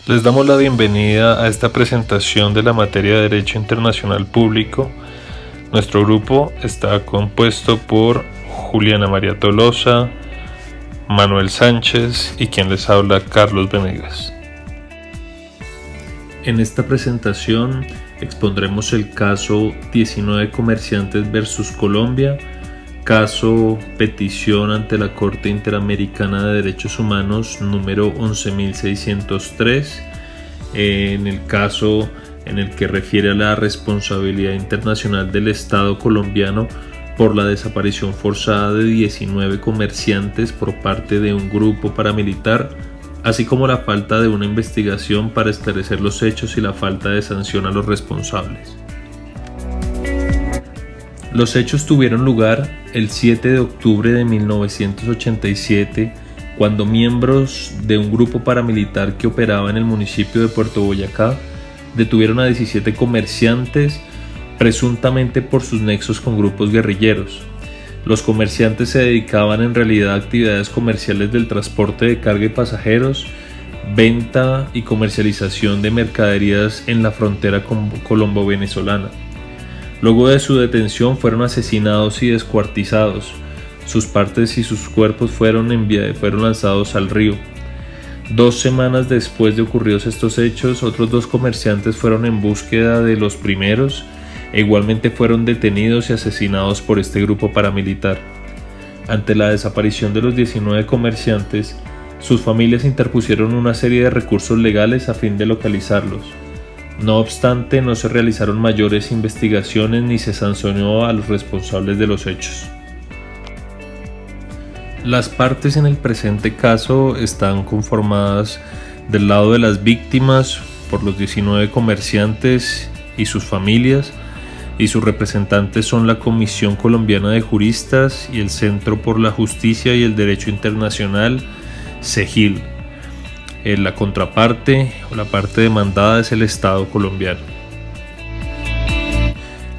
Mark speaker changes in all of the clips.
Speaker 1: Les damos la bienvenida a esta presentación de la materia de Derecho Internacional Público. Nuestro grupo está compuesto por Juliana María Tolosa, Manuel Sánchez y quien les habla, Carlos Venegas. En esta presentación expondremos el caso 19 Comerciantes versus Colombia, caso petición ante la Corte Interamericana de Derechos Humanos número 11.603, en el caso en el que refiere a la responsabilidad internacional del Estado colombiano por la desaparición forzada de 19 comerciantes por parte de un grupo paramilitar, así como la falta de una investigación para esclarecer los hechos y la falta de sanción a los responsables. Los hechos tuvieron lugar el 7 de octubre de 1987, cuando miembros de un grupo paramilitar que operaba en el municipio de Puerto Boyacá detuvieron a 17 comerciantes, presuntamente por sus nexos con grupos guerrilleros. Los comerciantes se dedicaban en realidad a actividades comerciales del transporte de carga y pasajeros, venta y comercialización de mercaderías en la frontera colombo-venezolana. Luego de su detención fueron asesinados y descuartizados. Sus partes y sus cuerpos fueron lanzados al río. 2 semanas después de ocurridos estos hechos, otros 2 comerciantes fueron en búsqueda de los primeros e igualmente fueron detenidos y asesinados por este grupo paramilitar. Ante la desaparición de los 19 comerciantes, sus familias interpusieron una serie de recursos legales a fin de localizarlos. No obstante, no se realizaron mayores investigaciones ni se sancionó a los responsables de los hechos. Las partes en el presente caso están conformadas del lado de las víctimas por los 19 comerciantes y sus familias, y sus representantes son la Comisión Colombiana de Juristas y el Centro por la Justicia y el Derecho Internacional, CEGIL. La contraparte o la parte demandada es el Estado colombiano.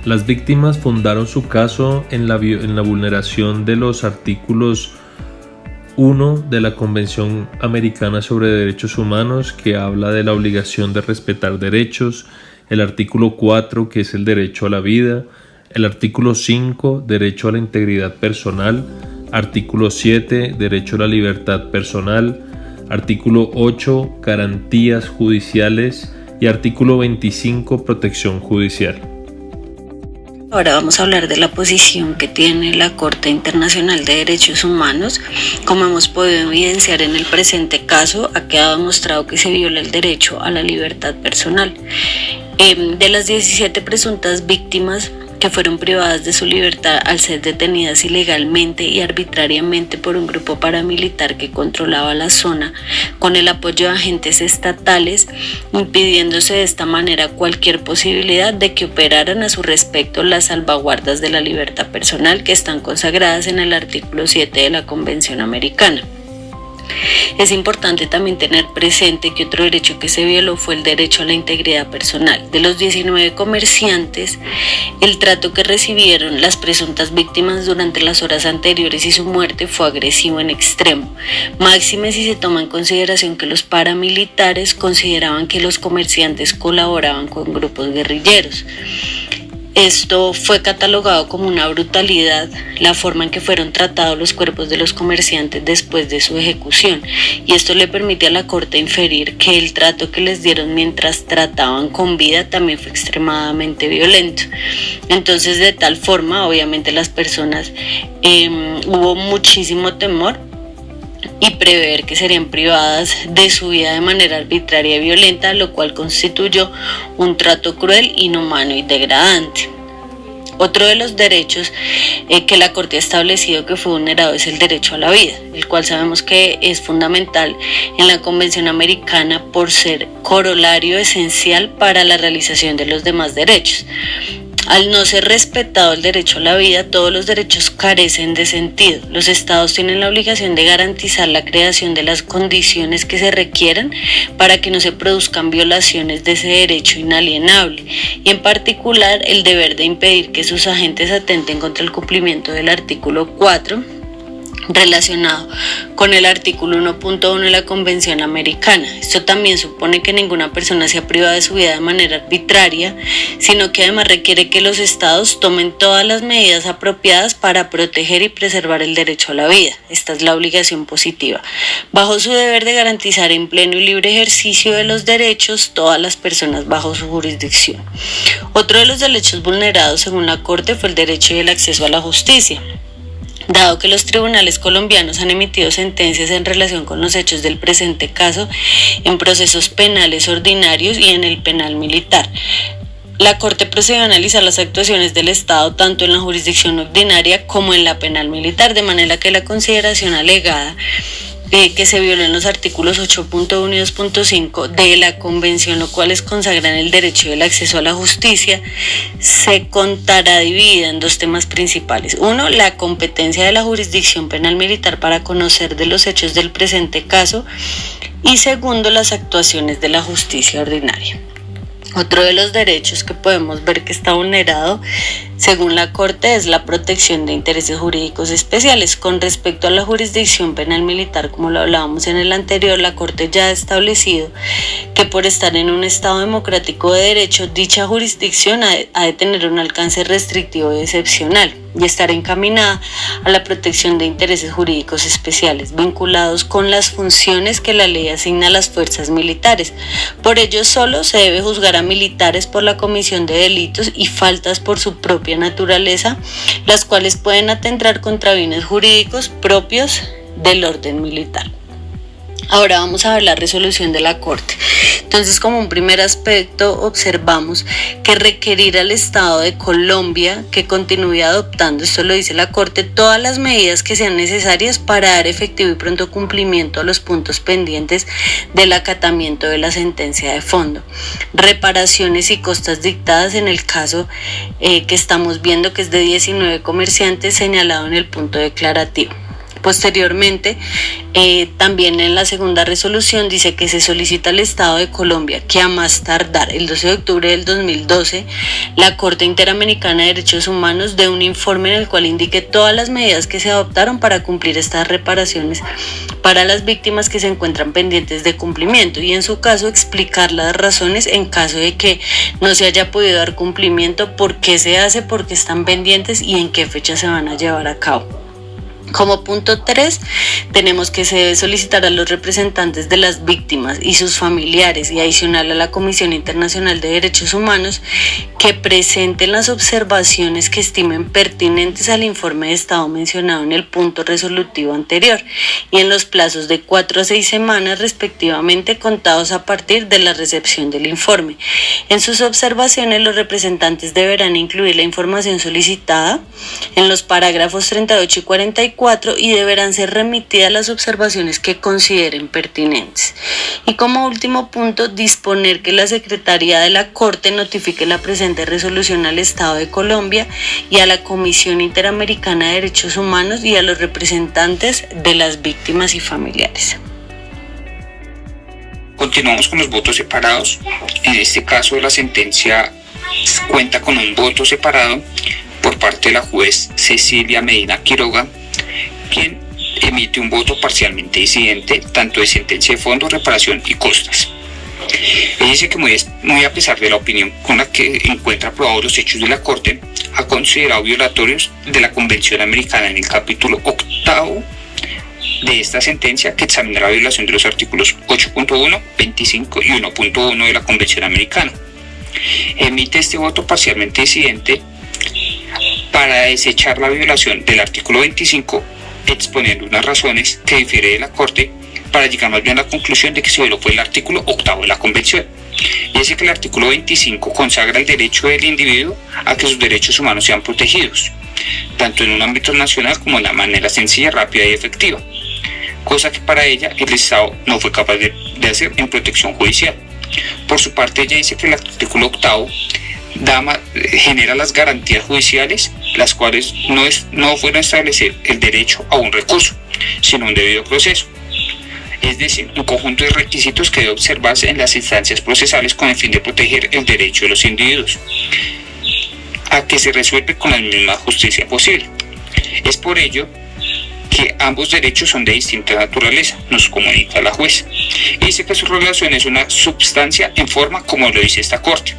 Speaker 1: Las víctimas fundaron su caso en la vulneración de los artículos 1 de la Convención Americana sobre Derechos Humanos, que habla de la obligación de respetar derechos, el artículo 4, que es el derecho a la vida, el artículo 5, derecho a la integridad personal, artículo 7, derecho a la libertad personal, artículo 8, garantías judiciales y artículo 25, protección judicial.
Speaker 2: Ahora vamos a hablar de la posición que tiene la Corte Internacional de Derechos Humanos. Como hemos podido evidenciar en el presente caso, ha quedado demostrado que se viola el derecho a la libertad personal. De las 17 presuntas víctimas que fueron privadas de su libertad al ser detenidas ilegalmente y arbitrariamente por un grupo paramilitar que controlaba la zona con el apoyo de agentes estatales, impidiéndose de esta manera cualquier posibilidad de que operaran a su respecto las salvaguardas de la libertad personal que están consagradas en el artículo 7 de la Convención Americana. Es importante también tener presente que otro derecho que se violó fue el derecho a la integridad personal. De los 19 comerciantes, el trato que recibieron las presuntas víctimas durante las horas anteriores y su muerte fue agresivo en extremo, máxime si se toma en consideración que los paramilitares consideraban que los comerciantes colaboraban con grupos guerrilleros. Esto fue catalogado como una brutalidad, la forma en que fueron tratados los cuerpos de los comerciantes después de su ejecución, y esto le permite a la Corte inferir que el trato que les dieron mientras trataban con vida también fue extremadamente violento. Entonces, de tal forma, obviamente las personas hubo muchísimo temor y prever que serían privadas de su vida de manera arbitraria y violenta, lo cual constituyó un trato cruel, inhumano y degradante. Otro de los derechos que la Corte ha establecido que fue vulnerado es el derecho a la vida, el cual sabemos que es fundamental en la Convención Americana por ser corolario esencial para la realización de los demás derechos. Al no ser respetado el derecho a la vida, todos los derechos carecen de sentido. Los estados tienen la obligación de garantizar la creación de las condiciones que se requieran para que no se produzcan violaciones de ese derecho inalienable, y en particular el deber de impedir que sus agentes atenten contra el cumplimiento del artículo 4 relacionado con el artículo 1.1 de la Convención Americana. Esto también supone que ninguna persona sea privada de su vida de manera arbitraria, sino que además requiere que los estados tomen todas las medidas apropiadas para proteger y preservar el derecho a la vida. Esta es la obligación positiva, bajo su deber de garantizar en pleno y libre ejercicio de los derechos todas las personas bajo su jurisdicción. Otro de los derechos vulnerados según la Corte fue el derecho y el acceso a la justicia. Dado que los tribunales colombianos han emitido sentencias en relación con los hechos del presente caso en procesos penales ordinarios y en el penal militar, la Corte procedió a analizar las actuaciones del Estado tanto en la jurisdicción ordinaria como en la penal militar, de manera que la consideración alegada que se violó en los artículos 8.1 y 2.5 de la Convención, lo cuales consagran el derecho del acceso a la justicia, se contará dividida en dos temas principales. Uno, la competencia de la jurisdicción penal militar para conocer de los hechos del presente caso, y segundo, las actuaciones de la justicia ordinaria. Otro de los derechos que podemos ver que está vulnerado, según la Corte, es la protección de intereses jurídicos especiales. Con respecto a la jurisdicción penal militar, como lo hablábamos en el anterior, la Corte ya ha establecido que por estar en un Estado democrático de derecho, dicha jurisdicción ha de tener un alcance restrictivo y excepcional y estar encaminada a la protección de intereses jurídicos especiales vinculados con las funciones que la ley asigna a las fuerzas militares. Por ello, solo se debe juzgar a militares por la comisión de delitos y faltas por su propia naturaleza, las cuales pueden atentar contra bienes jurídicos propios del orden militar. Ahora vamos a ver la resolución de la Corte. Entonces, como un primer aspecto, observamos que requerir al Estado de Colombia que continúe adoptando, esto lo dice la Corte, todas las medidas que sean necesarias para dar efectivo y pronto cumplimiento a los puntos pendientes del acatamiento de la sentencia de fondo, reparaciones y costas dictadas en el caso que estamos viendo, que es de 19 comerciantes señalado en el punto declarativo. Posteriormente, también en la segunda resolución dice que se solicita al Estado de Colombia que a más tardar el 12 de octubre del 2012 la Corte Interamericana de Derechos Humanos dé un informe en el cual indique todas las medidas que se adoptaron para cumplir estas reparaciones para las víctimas que se encuentran pendientes de cumplimiento y en su caso explicar las razones en caso de que no se haya podido dar cumplimiento, por qué se hace, por qué están pendientes y en qué fecha se van a llevar a cabo. Como punto 3, tenemos que se debe solicitar a los representantes de las víctimas y sus familiares y adicional a la Comisión Internacional de Derechos Humanos que presenten las observaciones que estimen pertinentes al informe de estado mencionado en el punto resolutivo anterior y en los plazos de 4 a 6 semanas respectivamente contados a partir de la recepción del informe. En sus observaciones, los representantes deberán incluir la información solicitada en los parágrafos 38 y 44 y deberán ser remitidas las observaciones que consideren pertinentes. Y como último punto, disponer que la Secretaría de la Corte notifique la presente resolución al Estado de Colombia y a la Comisión Interamericana de Derechos Humanos y a los representantes de las víctimas y familiares.
Speaker 3: Continuamos con los votos separados. En este caso, la sentencia cuenta con un voto separado por parte de la juez Cecilia Medina Quiroga, quien emite un voto parcialmente disidente, tanto de sentencia de fondo, reparación y costas. Ella dice que muy a pesar de la opinión con la que encuentra probados los hechos de la Corte, ha considerado violatorios de la Convención Americana en el capítulo 8 de esta sentencia, que examina la violación de los artículos 8.1, 25 y 1.1 de la Convención Americana. Emite este voto parcialmente disidente para desechar la violación del artículo 25, exponiendo unas razones que difiere de la Corte para llegar más bien a la conclusión de que se violó el artículo 8 de la Convención. Y dice que el artículo 25 consagra el derecho del individuo a que sus derechos humanos sean protegidos, tanto en un ámbito nacional como de una manera sencilla, rápida y efectiva, cosa que para ella el Estado no fue capaz de hacer en protección judicial. Por su parte, ella dice que el artículo 8 genera las garantías judiciales, las cuales no fueron a establecer el derecho a un recurso, sino un debido proceso. Es decir, un conjunto de requisitos que debe observarse en las instancias procesales con el fin de proteger el derecho de los individuos a que se resuelve con la misma justicia posible. Es por ello que ambos derechos son de distinta naturaleza, nos comunica la juez. Y dice que su regulación es una substancia en forma como lo dice esta Corte.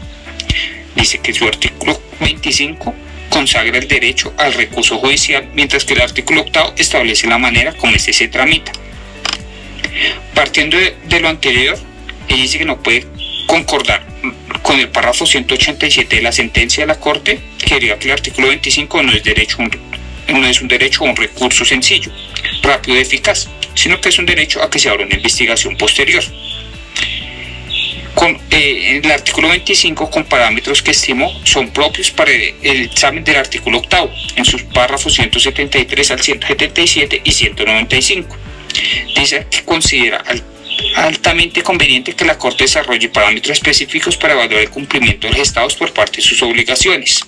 Speaker 3: Dice que su artículo 25 consagra el derecho al recurso judicial, mientras que el artículo 8 establece la manera como este se tramita. Partiendo de lo anterior, ella dice que no puede concordar con el párrafo 187 de la sentencia de la Corte, que diría que el artículo 25 no es un derecho a un recurso sencillo, rápido y eficaz, sino que es un derecho a que se abra una investigación posterior. El artículo 25, con parámetros que estimó, son propios para el examen del artículo 8, en sus párrafos 173 al 177 y 195. Dice que considera altamente conveniente que la Corte desarrolle parámetros específicos para evaluar el cumplimiento de los Estados por parte de sus obligaciones.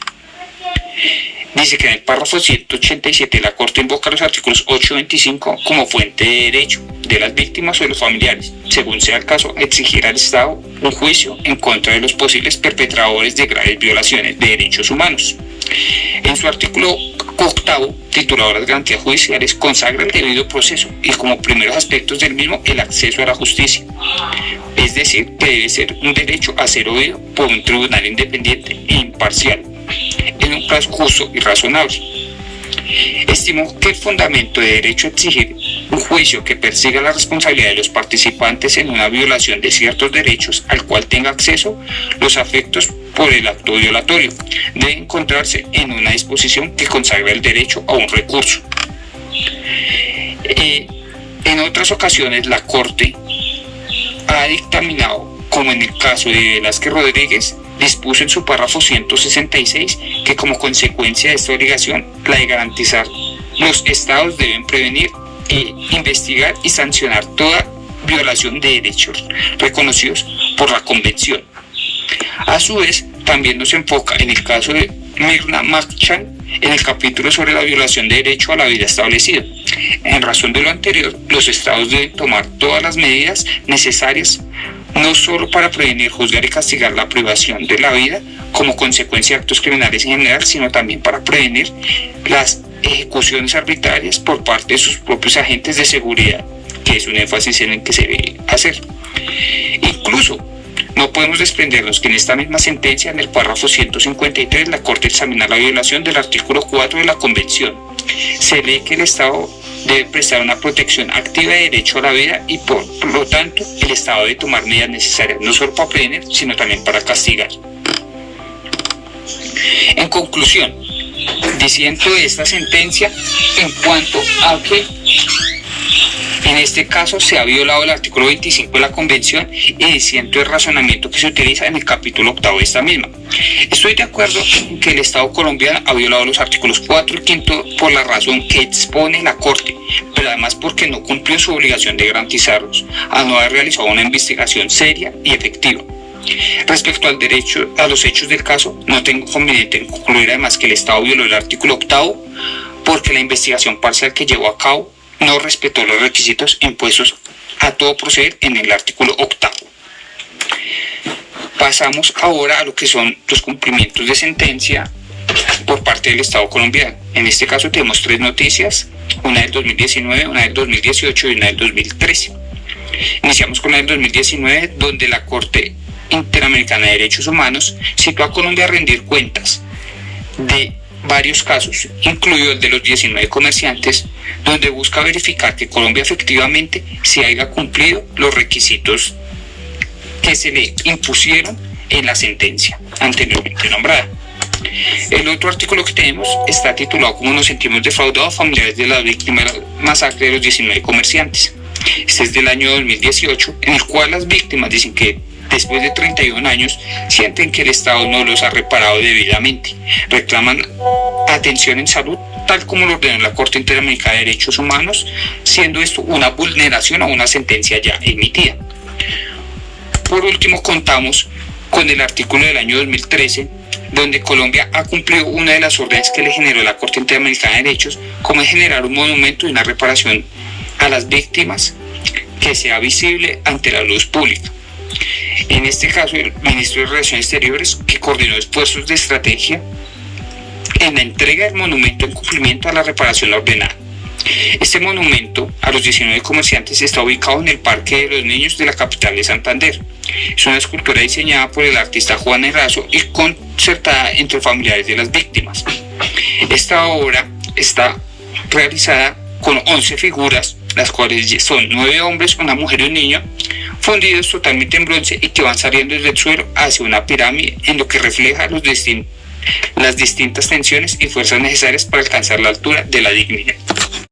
Speaker 3: Dice que en el párrafo 187 la Corte invoca los artículos 8 y 25 como fuente de derecho de las víctimas o de los familiares, según sea el caso, exigir al Estado un juicio en contra de los posibles perpetradores de graves violaciones de derechos humanos. En su artículo 8, titulado Las garantías judiciales, consagra el debido proceso y como primeros aspectos del mismo el acceso a la justicia. Es decir, que debe ser un derecho a ser oído por un tribunal independiente e imparcial, en un plazo justo y razonable. Estimó que el fundamento de derecho a exigir un juicio que persiga la responsabilidad de los participantes en una violación de ciertos derechos al cual tenga acceso los afectos por el acto violatorio debe encontrarse en una disposición que consagra el derecho a un recurso. En otras ocasiones la Corte ha dictaminado, como en el caso de Velázquez Rodríguez, dispuso en su párrafo 166 que como consecuencia de esta obligación, la de garantizar, los Estados deben prevenir, investigar y sancionar toda violación de derechos reconocidos por la Convención. A su vez, también nos enfoca en el caso de Mirna Marchand en el capítulo sobre la violación de derecho a la vida establecido. En razón de lo anterior, los Estados deben tomar todas las medidas necesarias no solo para prevenir, juzgar y castigar la privación de la vida como consecuencia de actos criminales en general, sino también para prevenir las ejecuciones arbitrarias por parte de sus propios agentes de seguridad, que es un énfasis en el que se debe hacer. Incluso no podemos desprendernos que en esta misma sentencia, en el párrafo 153, la Corte examina la violación del artículo 4 de la Convención. Se lee que el Estado debe prestar una protección activa de derecho a la vida y por lo tanto el Estado debe tomar medidas necesarias no solo para prevenir, sino también para castigar. En conclusión, diciendo de esta sentencia en cuanto a que en este caso se ha violado el artículo 25 de la Convención y diciendo el razonamiento que se utiliza en el capítulo 8 de esta misma. Estoy de acuerdo en que el Estado colombiano ha violado los artículos 4 y 5 por la razón que expone la Corte, pero además porque no cumplió su obligación de garantizarlos, a no haber realizado una investigación seria y efectiva. Respecto al derecho a los hechos del caso, no tengo conveniente en concluir además que el Estado violó el artículo 8 porque la investigación parcial que llevó a cabo no respetó los requisitos impuestos a todo proceder en el artículo 8. Pasamos ahora a lo que son los cumplimientos de sentencia por parte del Estado colombiano. En este caso tenemos 3 noticias, una del 2019, una del 2018 y una del 2013. Iniciamos con la del 2019, donde la Corte Interamericana de Derechos Humanos citó a Colombia a rendir cuentas de varios casos, incluido el de los 19 comerciantes, donde busca verificar que Colombia efectivamente se haya cumplido los requisitos que se le impusieron en la sentencia anteriormente nombrada. El otro artículo que tenemos está titulado "Cómo nos sentimos defraudados familiares de la víctima de la masacre de los 19 comerciantes". Este es del año 2018, en el cual las víctimas dicen que después de 31 años sienten que el Estado no los ha reparado debidamente. Reclaman atención en salud, tal como lo ordenó la Corte Interamericana de Derechos Humanos, siendo esto una vulneración a una sentencia ya emitida. Por último, contamos con el artículo del año 2013, donde Colombia ha cumplido una de las órdenes que le generó la Corte Interamericana de Derechos, como es generar un monumento y una reparación a las víctimas que sea visible ante la luz pública. En este caso, el ministro de Relaciones Exteriores, que coordinó esfuerzos de estrategia en la entrega del monumento en cumplimiento a la reparación ordenada. Este monumento a los 19 comerciantes está ubicado en el Parque de los Niños de la capital de Santander. Es una escultura diseñada por el artista Juan Erazo y concertada entre familiares de las víctimas. Esta obra está realizada con 11 figuras, las cuales son 9 hombres, una mujer y un niño, fundidos totalmente en bronce y que van saliendo desde el suelo hacia una pirámide, en lo que refleja las distintas tensiones y fuerzas necesarias para alcanzar la altura de la dignidad.